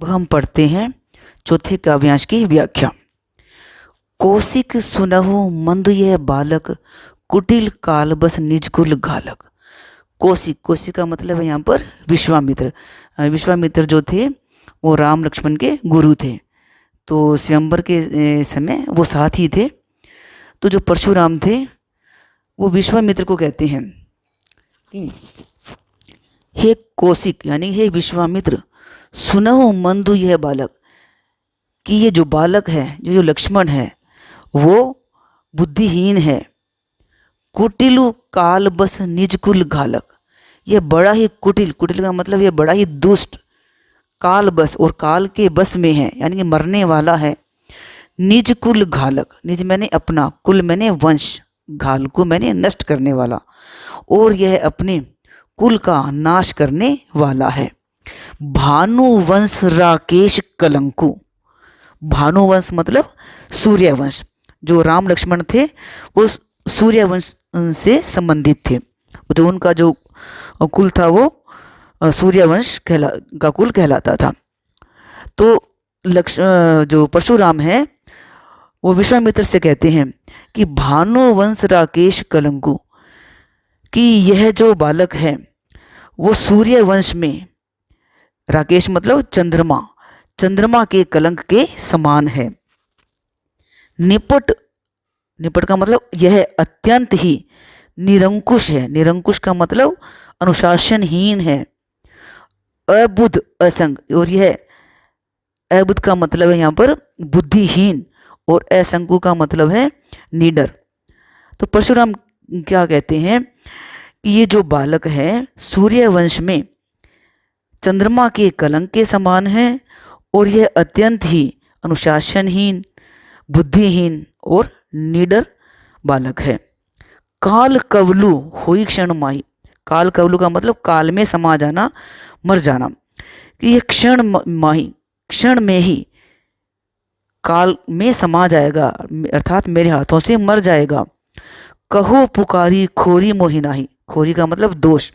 वह हम पढ़ते हैं चौथे काव्यांश की व्याख्या। कौशिक सुनहु मंद यह बालक, कुटिल काल बस निज कुल घालक। कौशिक, कौशिक का मतलब है यहाँ पर विश्वामित्र। विश्वामित्र जो थे वो राम लक्ष्मण के गुरु थे, तो स्वयंवर के समय वो साथ ही थे। तो जो परशुराम थे वो विश्वामित्र को कहते हैं कि हे कौशिक यानी हे विश्वामित्र, सुनहु मंदु यह बालक, कि ये जो बालक है, जो लक्ष्मण है, वो बुद्धिहीन है। कुटिलु काल बस निज कुल घालक, यह बड़ा ही कुटिल, कुटिल का मतलब यह बड़ा ही दुष्ट, काल बस और काल के बस में है, यानी कि मरने वाला है। निज कुल घालक, निज मैंने अपना, कुल मैंने वंश, घाल को मैंने नष्ट करने वाला, और यह अपने कुल का नाश करने वाला है। भानुवंश राकेश कलंकु, भानुवंश मतलब सूर्यवंश, जो राम लक्ष्मण थे वो सूर्यवंश से संबंधित थे। तो उनका जो कुल था वो सूर्यवंश का कुल कहलाता था। तो जो परशुराम है वो विश्वामित्र से कहते हैं कि भानुवंश राकेश कलंकु, कि यह जो बालक है वो सूर्यवंश में, राकेश मतलब चंद्रमा, चंद्रमा के कलंक के समान है। निपट, निपट का मतलब यह अत्यंत ही निरंकुश है, निरंकुश का मतलब अनुशासनहीन है। अबुद्ध असंग, और यह अबुद्ध का मतलब है यहाँ पर बुद्धिहीन, और असंकु का मतलब है निडर। तो परशुराम क्या कहते हैं कि ये जो बालक है सूर्यवंश में चंद्रमा के कलंक के समान है, और यह अत्यंत ही अनुशासनहीन, बुद्धिहीन और निडर बालक है। काल कवलु होई क्षण माही, काल कवलु का मतलब काल में समा जाना, मर जाना, कि यह क्षण माही, क्षण में ही काल में समा जाएगा, अर्थात मेरे हाथों से मर जाएगा। कहो पुकारी खोरी मोहि नाही, खोरी का मतलब दोष,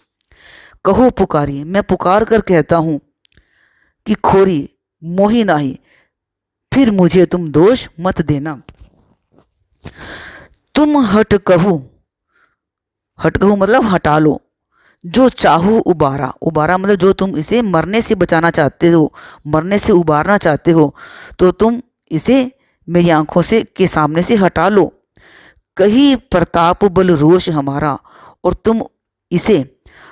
कहो पुकारी, मैं पुकार कर कहता हूँ कि खोरी मोहि नाही, फिर मुझे तुम दोष मत देना। तुम हट कहू, हट कहू मतलब हटा लो, जो चाहो उबारा, उबारा मतलब जो तुम इसे मरने से बचाना चाहते हो, मरने से उबारना चाहते हो, तो तुम इसे मेरी आंखों से के सामने से हटा लो। कही प्रताप बल रोष हमारा, और तुम इसे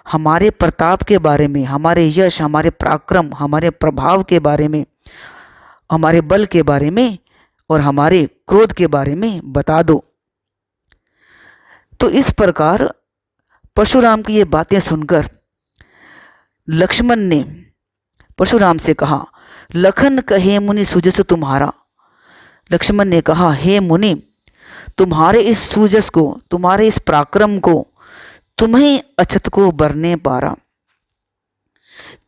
हमारे प्रताप के बारे में, हमारे यश, हमारे पराक्रम, हमारे प्रभाव के बारे में, हमारे बल के बारे में और हमारे क्रोध के बारे में बता दो। तो इस प्रकार परशुराम की ये बातें सुनकर लक्ष्मण ने परशुराम से कहा, लखन कहे मुनि सुजस तुम्हारा। लक्ष्मण ने कहा, हे मुनि, तुम्हारे इस सुजस को, तुम्हारे इस पराक्रम को, तुम्हें अछत को बरने पारा,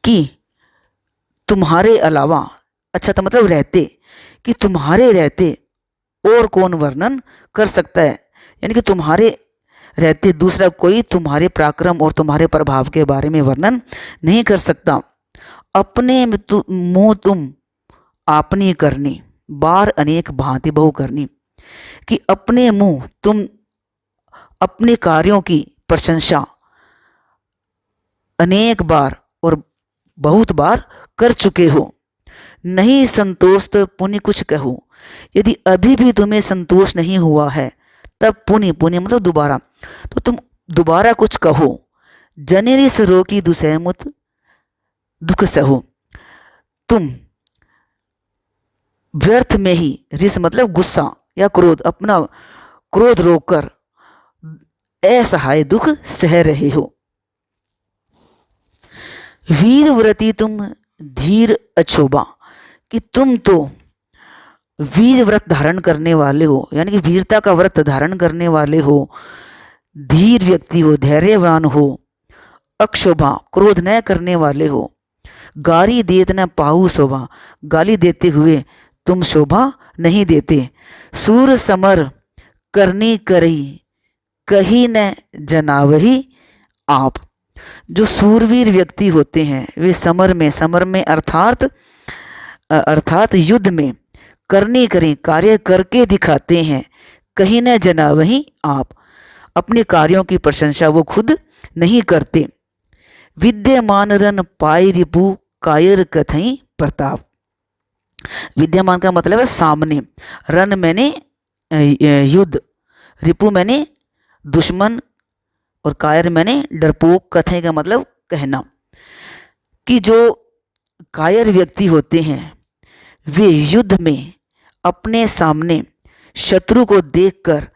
कि तुम्हारे अलावा, अछत मतलब रहते, कि तुम्हारे रहते और कौन वर्णन कर सकता है, यानी कि तुम्हारे रहते दूसरा कोई तुम्हारे पराक्रम और तुम्हारे प्रभाव के बारे में वर्णन नहीं कर सकता। अपने मुँह तुम आपनी करनी, बार अनेक भांति बहु करनी, कि अपने मुँह तुम अपने कार्यों की प्रशंसा अनेक बार और बहुत बार कर चुके हो। नहीं संतोष तो पुण्य कुछ कहो, यदि अभी भी तुम्हें संतोष नहीं हुआ है तब पुण्य, पुण्य मतलब दोबारा, तो तुम दोबारा कुछ कहो। जनेरिस रोकी दुसैमुत दुख सहो, तुम व्यर्थ में ही, रिस मतलब गुस्सा या क्रोध, अपना क्रोध रोककर असहाय दुख सह रहे हो। वीर व्रती तुम धीर अछोबा, कि तुम तो वीर व्रत धारण करने वाले हो, यानी कि वीरता का व्रत धारण करने वाले हो, धीर व्यक्ति हो, धैर्यवान हो, अक्षोभा क्रोध न करने वाले हो, गारी देत न पाहु शोभा, गाली देते हुए तुम शोभा नहीं देते। सूर समर करनी करही, कही न जनावही आप, जो सूरवीर व्यक्ति होते हैं वे समर में, समर में अर्थात अर्थात युद्ध में करनी करें कार्य करके दिखाते हैं, कहीं न जना वहीं आप। अपने कार्यों की प्रशंसा वो खुद नहीं करते। विद्यमान रन पाई रिपु कायर कथई प्रताप। विद्यमान का मतलब है सामने, रन मैंने युद्ध, रिपु मैंने दुश्मन, और कायर मैंने डरपोक, कथई का मतलब कहना। कि जो कायर व्यक्ति होते हैं वे युद्ध में अपने सामने शत्रु को देखकर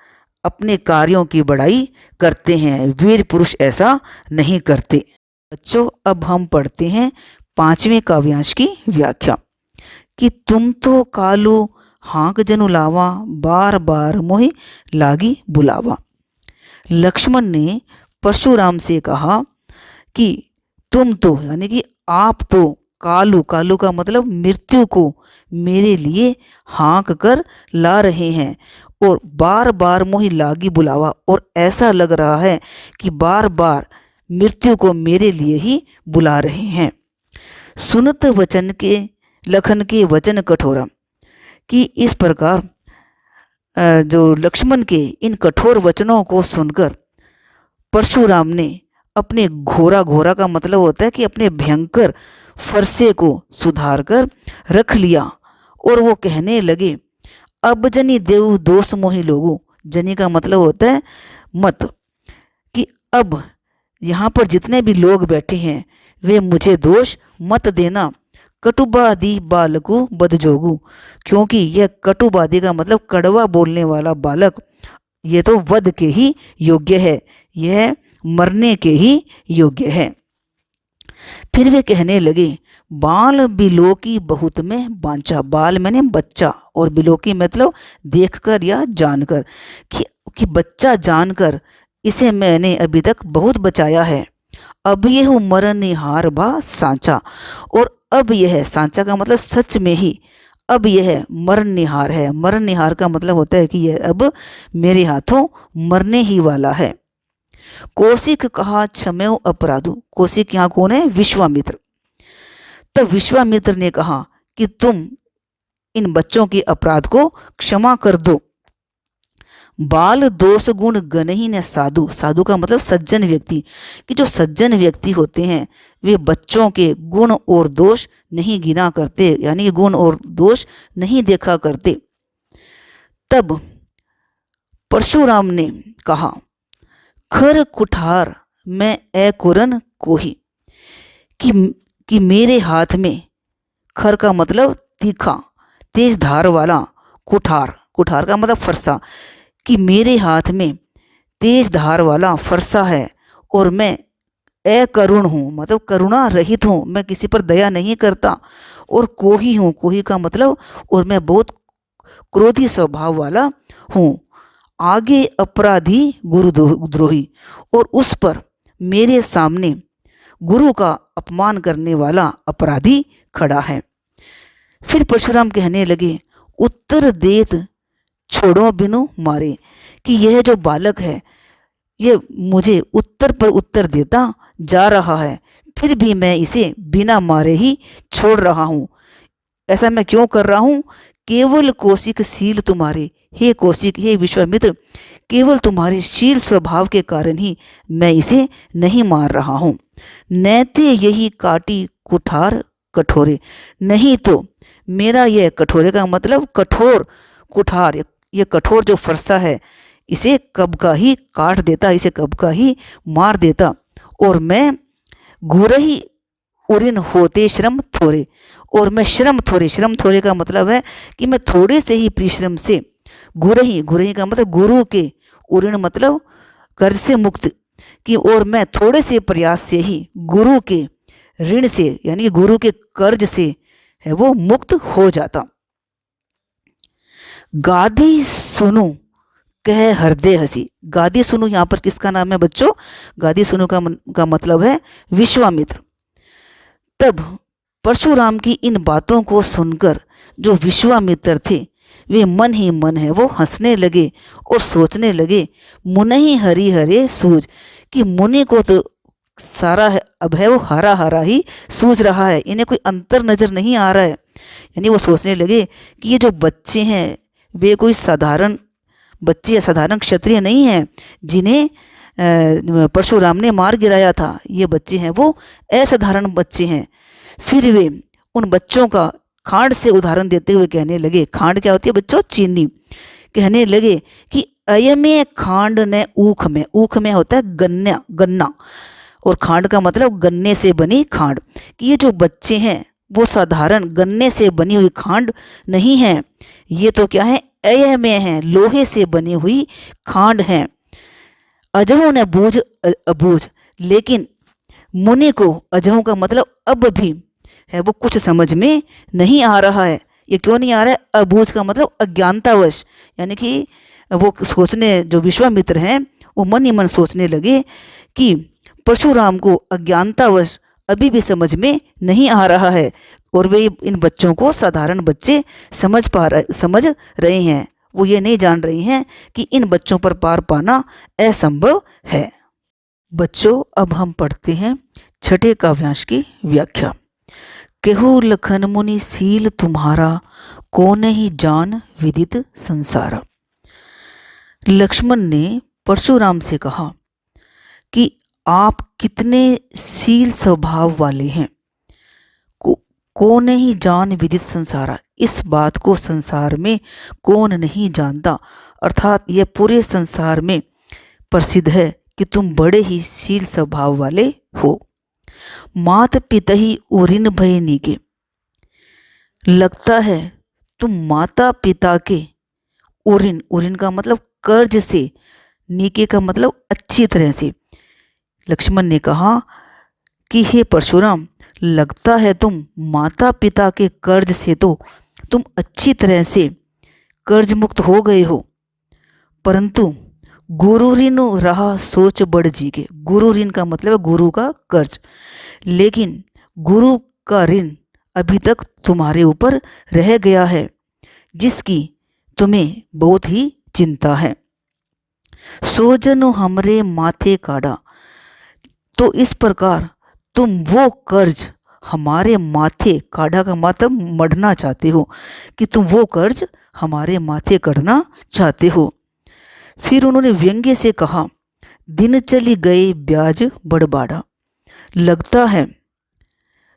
अपने कार्यों की बड़ाई करते हैं, वीर पुरुष ऐसा नहीं करते। बच्चों, अब हम पढ़ते हैं 5वें काव्यांश की व्याख्या। कि तुम तो कालू हाँक जनु लावा, बार बार मोहि लागी बुलावा। लक्ष्मण ने परशुराम से कहा कि तुम तो यानी कि आप तो कालू, कालू का मतलब मृत्यु को मेरे लिए हाँक कर ला रहे हैं, और बार बार मोहि लागी बुलावा, और ऐसा लग रहा है कि बार बार मृत्यु को मेरे लिए ही बुला रहे हैं। सुनत वचन के लखन के वचन कठोरम। कि इस प्रकार जो लक्ष्मण के इन कठोर वचनों को सुनकर परशुराम ने अपने घोरा, घोरा का मतलब होता है कि अपने भयंकर फरसे को सुधार कर रख लिया, और वो कहने लगे अब जनी देव दोष मोहि लोगो। जनी का मतलब होता है मत, कि अब यहाँ पर जितने भी लोग बैठे हैं वे मुझे दोष मत देना। कटुबादी बालकु बदजोगु। क्योंकि यह कटुबादी का मतलब कड़वा बोलने वाला बालक, ये तो वध के ही योग्य है, यह मरने के ही योग्य है। फिर वे कहने लगे बाल बिलोकी बहुत में बांचा। बाल मैंने बच्चा, और बिलोकी मतलब देखकर या जानकर, कि बच्चा जानकर इसे मैंने अभी तक बहुत बचाया है। अब यह मरण निहार बा सांचा। और अब यह, सांचा का मतलब सच में ही, अब यह मरण निहार है। मरण निहार का मतलब होता है कि यह अब मेरे हाथों मरने ही वाला है। कौशिक कहा क्षमेव अपराधु। कौशिक यहाँ कौन है? विश्वामित्र। तब विश्वामित्र ने कहा कि तुम इन बच्चों के अपराध को क्षमा कर दो। बाल दोष गुण गणही न साधु। साधु का मतलब सज्जन व्यक्ति, कि जो सज्जन व्यक्ति होते हैं वे बच्चों के गुण और दोष नहीं गिना करते, यानी गुण और दोष नहीं देखा करते। तब परशुराम ने कहा खर कुठार मैं कुरन कोही। कि मेरे हाथ में, खर का मतलब तीखा तेज धार वाला, कुठार, कुठार का मतलब फरसा, कि मेरे हाथ में तेज धार वाला फरसा है, और मैं अकरुण हूँ, मतलब करुणा रहित हूँ, मैं किसी पर दया नहीं करता, और कोही हूँ, कोही का मतलब, और मैं बहुत क्रोधी स्वभाव वाला हूँ। आगे अपराधी गुरुद्रोही, और उस पर मेरे सामने गुरु का अपमान करने वाला अपराधी खड़ा है। फिर परशुराम कहने लगे उत्तर देत छोड़ो बिनु मारे। कि यह जो बालक है ये मुझे उत्तर पर उत्तर देता जा रहा है, फिर भी मैं इसे बिना मारे ही छोड़ रहा हूँ। ऐसा मैं क्यों कर रहा हूँ? केवल कौशिक शील तुम्हारे, हे कौशिक, हे विश्वामित्र, केवल तुम्हारे शील स्वभाव के कारण ही मैं इसे नहीं मार रहा हूँ। नैते यही काटी कुठार कठोरे। नहीं तो मेरा यह, कठोरे का मतलब कठोर, कुठार, ये कठोर जो फरसा है इसे कब का ही काट देता, इसे कब का ही मार देता। और मैं गुरही उरिन होते श्रम थोड़े, और मैं श्रम थोड़े, श्रम थोड़े का मतलब है कि मैं थोड़े से ही परिश्रम से, गुरही, गुरही का मतलब गुरु के, उरिन मतलब कर्ज से मुक्त, कि और मैं थोड़े से प्रयास से ही गुरु के ऋण से, यानी गुरु के कर्ज से है वो मुक्त हो जाता। गादी सुनु कह हृदय हसी। गादी सुनु यहाँ पर किसका नाम है बच्चों? गादी सुनु का मतलब है विश्वामित्र। तब परशुराम की इन बातों को सुनकर जो विश्वामित्र थे वे मन ही मन है वो हंसने लगे और सोचने लगे मुनि हरि हरे सूझ। कि मुनि को तो सारा है अब है वो हरा हरा ही सूझ रहा है, इन्हें कोई अंतर नजर नहीं आ रहा है। यानी वो सोचने लगे कि ये जो बच्चे हैं वे कोई साधारण बच्चे या साधारण क्षत्रिय नहीं हैं जिन्हें परशुराम ने मार गिराया था। ये बच्चे हैं वो असाधारण बच्चे हैं। फिर वे उन बच्चों का खांड से उदाहरण देते हुए कहने लगे, खांड क्या होती है बच्चों? चीनी। कहने लगे कि अयमे खांड ने ऊख में, ऊख में होता है गन्ना, और खांड का मतलब गन्ने से बनी खांड, कि ये जो बच्चे हैं वो साधारण गन्ने से बनी हुई खांड नहीं है, ये तो क्या है? अय में है, लोहे से बनी हुई खांड है। अजहों ने बूझ अबूझ, लेकिन मुनि को अजहों का मतलब अब भी है वो कुछ समझ में नहीं आ रहा है। ये क्यों नहीं आ रहा है? अबूझ का मतलब अज्ञानतावश, यानी कि वो सोचने, जो विश्वामित्र हैं वो मन ही मन सोचने लगे कि परशुराम को अज्ञानतावश अभी भी समझ में नहीं आ रहा है, और वे इन बच्चों को साधारण बच्चे समझ रहे हैं। वो ये नहीं जान रही हैं कि इन बच्चों पर पार पाना असंभव है। बच्चों, अब हम पढ़ते हैं छठे काव्यांश की व्याख्या। केहू लखन मुनि सील तुम्हारा, को नहीं जान विदित संसारा। लक्ष्मण ने परशुराम से कहा कि आप कितने शील स्वभाव वाले हैं। को नहीं जान विदित संसारा, इस बात को संसार में कौन नहीं जानता, अर्थात यह पूरे संसार में प्रसिद्ध है कि तुम बड़े ही शील स्वभाव वाले हो। मात पिता ही उरिन भय नीके, लगता है तुम माता पिता के उरिन का मतलब कर्ज से, नीके का मतलब अच्छी तरह से। लक्ष्मण ने कहा कि हे परशुराम, लगता है तुम माता पिता के कर्ज से तो तुम अच्छी तरह से कर्ज मुक्त हो गए हो, परंतु गुरु ऋण रहा सोच बढ़ जी के। गुरु ऋण का मतलब है गुरु का कर्ज, लेकिन गुरु का ऋण अभी तक तुम्हारे ऊपर रह गया है, जिसकी तुम्हें बहुत ही चिंता है। सोजनु हमरे माथे काढ़ा, तो इस प्रकार तुम वो कर्ज हमारे माथे, काढ़ा का मतलब मढ़ना चाहते हो, कि तुम वो कर्ज हमारे माथे करना चाहते हो। फिर उन्होंने व्यंग्य से कहा, दिन चली गए ब्याज बढ़बाड़ा, लगता है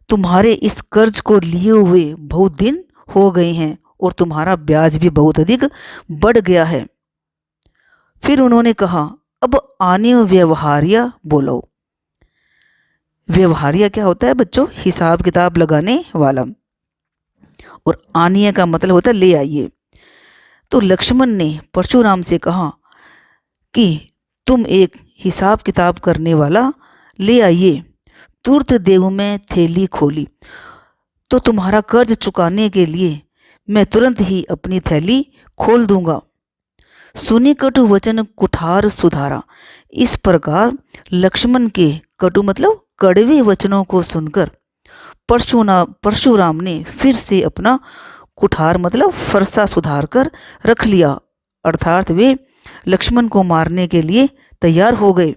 तुम्हारे इस कर्ज को लिए हुए बहुत दिन हो गए हैं और तुम्हारा ब्याज भी बहुत अधिक बढ़ गया है। फिर उन्होंने कहा, अब आने व्यवहार्य बोलो। व्यवहार्य क्या होता है बच्चों? हिसाब किताब लगाने वाला, और आनीय का मतलब होता है ले आइए। तो लक्ष्मण ने परशुराम से कहा कि तुम एक हिसाब किताब करने वाला ले आइए। तुरंत देव में थैली खोली, तो तुम्हारा कर्ज चुकाने के लिए मैं तुरंत ही अपनी थैली खोल दूंगा। सुनी कटु वचन कुठार सुधारा, इस प्रकार लक्ष्मण के कटु मतलब कड़वे वचनों को सुनकर परशुराम ने फिर से अपना कुठार मतलब फरसा सुधार कर रख लिया, अर्थात वे लक्ष्मण को मारने के लिए तैयार हो गए।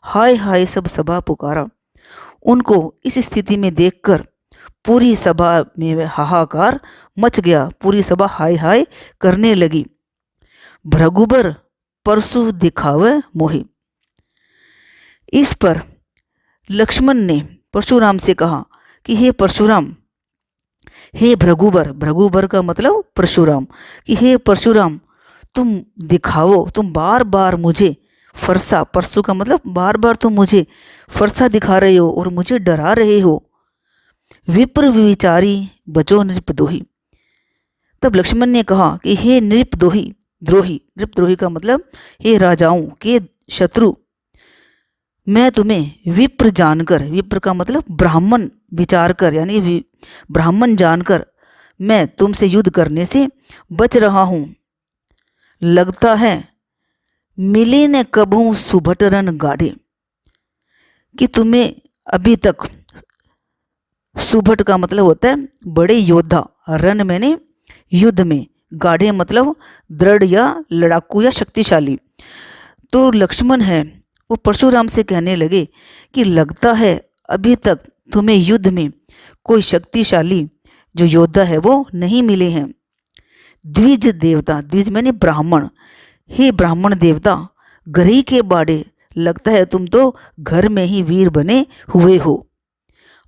हाय हाय सब सभा पुकारा, उनको इस स्थिति में देखकर पूरी सभा में हाहाकार मच गया। पूरी सभा हाय हाय करने लगी। भृगुबर परशु दिखावे मोहि, इस पर लक्ष्मण ने परशुराम से कहा कि हे परशुराम, हे भृगुबर, भृगुबर का मतलब परशुराम, कि हे परशुराम तुम दिखाओ, तुम बार बार मुझे फरसा, परशु का मतलब बार बार तुम मुझे फरसा दिखा रहे हो और मुझे डरा रहे हो। विप्र विचारी बचो नृपद्रोही, तब लक्ष्मण ने कहा कि हे नृपद्रोही, नृपद्रोही का मतलब हे राजाओं के शत्रु, मैं तुम्हें विप्र जानकर, विप्र का मतलब ब्राह्मण विचार कर, यानी ब्राह्मण जानकर मैं तुमसे युद्ध करने से बच रहा हूं। लगता है मिले न कबहू सुभट रन गाढ़े, कि तुम्हें अभी तक, सुभट का मतलब होता है बड़े योद्धा, रन मैंने युद्ध में, गाढ़े मतलब दृढ़ या लड़ाकू या शक्तिशाली। तो लक्ष्मण है वो परशुराम से कहने लगे कि लगता है अभी तक तुम्हें युद्ध में कोई शक्तिशाली जो योद्धा है वो नहीं मिले हैं। द्विज देवता, द्विज मैंने ब्राह्मण, हे ब्राह्मण देवता, घर ही के बाड़े, लगता है तुम तो घर में ही वीर बने हुए हो।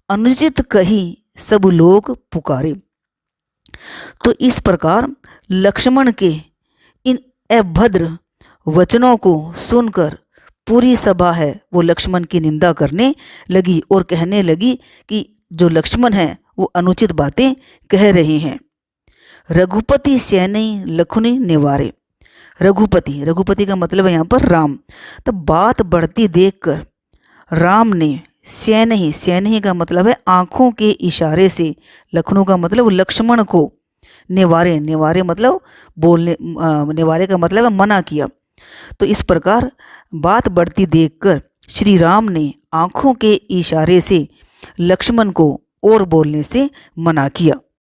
अनुचित कही सब लोग पुकारे। तो इस प्रकार लक्ष्मण के इन अभद्र वचनों को सुनकर पूरी सभा है वो लक्ष्मण की निंदा करने लगी और कहने लगी कि जो लक्ष्मण है वो अनुचित बातें कह रहे हैं। रघुपति सैनी लखुनी निवारे। रघुपति, रघुपति का मतलब है यहाँ पर राम। तो बात बढ़ती देखकर राम ने सैनी, सैनी का मतलब है आंखों के इशारे से, लखनऊ का मतलब लक्ष्मण को, निवारे, निवारे मतलब बोलने, निवारे का मतलब है मना किया। तो इस प्रकार बात बढ़ती देखकर श्री राम ने आंखों के इशारे से लक्ष्मण को और बोलने से मना किया।